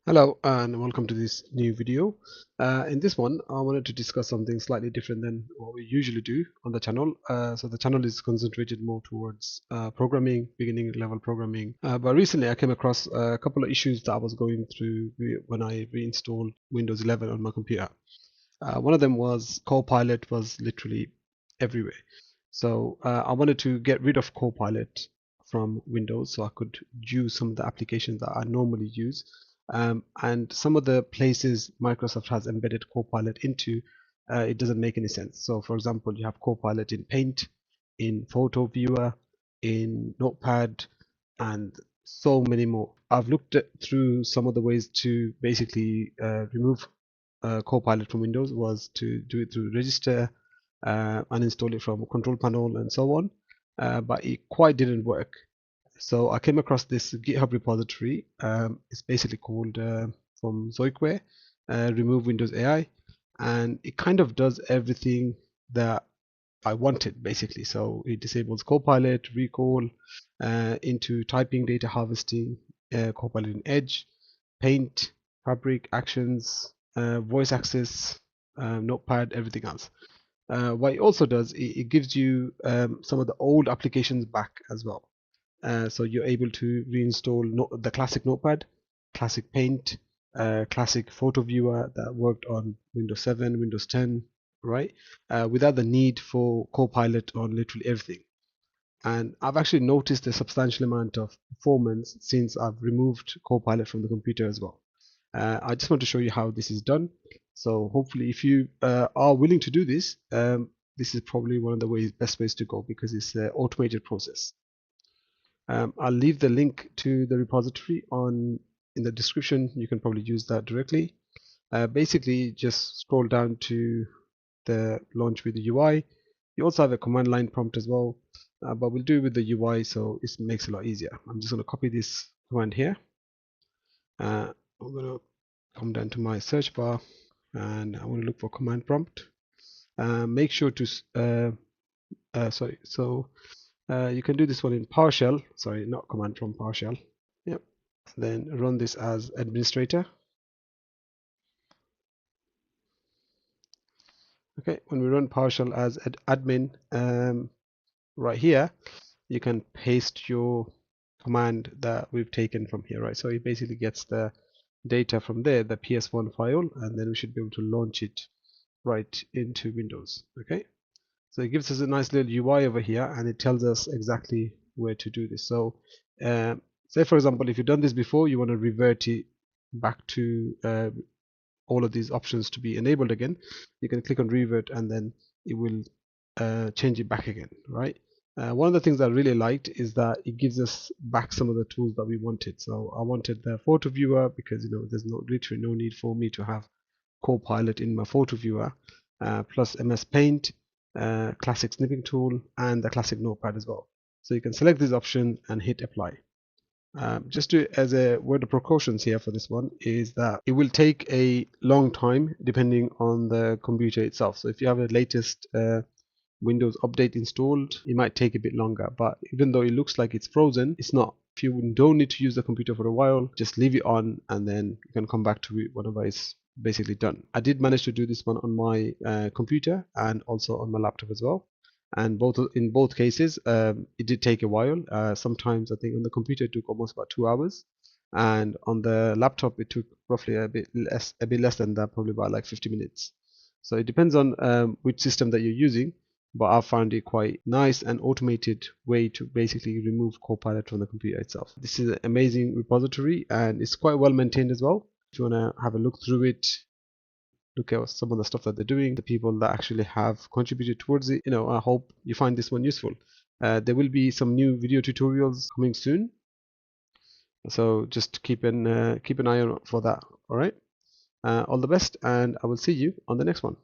Hello and welcome to this new video. In this one, I wanted to discuss something slightly different than what we usually do on the channel. So the channel is concentrated more towards programming, beginning level programming. But recently I came across a couple of issues that I was going through when I reinstalled Windows 11 on my computer. One of them was Copilot was literally everywhere. So I wanted to get rid of Copilot from Windows so I could use some of the applications that I normally use. And some of the places Microsoft has embedded Copilot into, it doesn't make any sense. So, for example, you have Copilot in Paint, in Photo Viewer, in Notepad, and so many more. I've looked through some of the ways to basically remove Copilot from Windows was to do it through register, uninstall it from control panel, and so on. But it quite didn't work. So I came across this GitHub repository. It's basically called from Zoikware, Remove Windows AI, and it kind of does everything that I wanted basically. So it disables Copilot, recall, into typing, data harvesting, Copilot in Edge, Paint, Fabric, Actions, voice access, Notepad, everything else. What it also does, it gives you some of the old applications back as well. So you're able to reinstall the classic Notepad, classic Paint, classic Photo Viewer that worked on Windows 7, Windows 10, right? Without the need for Copilot on literally everything. And I've actually noticed a substantial amount of performance since I've removed Copilot from the computer as well. I just want to show you how this is done. So hopefully, if you are willing to do this, this is probably one of the best ways to go because it's an automated process. I'll leave the link to the repository in the description. You can probably use that directly. Basically, just scroll down to the launch with the UI. You also have a command line prompt as well, but we'll do it with the UI so it makes it a lot easier. I'm just going to copy this command here. I'm going to come down to my search bar and I want to look for command prompt. Make sure to you can do this one in PowerShell. Sorry, not command from PowerShell. Yep. Then run this as administrator. Okay, when we run PowerShell as admin, right here, you can paste your command that we've taken from here, right? So it basically gets the data from there, the PS1 file, and then we should be able to launch it right into Windows. Okay, so it gives us a nice little UI over here, and it tells us exactly where to do this. So, say for example, if you've done this before, you want to revert it back to all of these options to be enabled again, you can click on revert and then it will change it back again, right? One of the things I really liked is that it gives us back some of the tools that we wanted. So I wanted the photo viewer because there's literally no need for me to have Copilot in my photo viewer, plus MS Paint, classic snipping tool, and the classic Notepad as well. So you can select this option and hit apply. As a word of precautions here for this one is that it will take a long time depending on the computer itself. So if you have a latest Windows update installed, it might take a bit longer. But even though it looks like it's frozen, it's not. If you don't need to use the computer for a while, just leave it on and then you can come back to it whenever it's basically done. I did manage to do this one on my computer and also on my laptop as well. And in both cases, it did take a while. Sometimes I think on the computer it took almost about 2 hours, and on the laptop it took roughly a bit less than that, probably about like 50 minutes. So it depends on which system that you're using, but I found it quite nice and automated way to basically remove Copilot from the computer itself. This is an amazing repository and it's quite well maintained as well. If you want to have a look through it, look at some of the stuff that they're doing, the people that actually have contributed towards it. I hope you find this one useful. There will be some new video tutorials coming soon, so just keep an eye out for that. All right. All the best, and I will see you on the next one.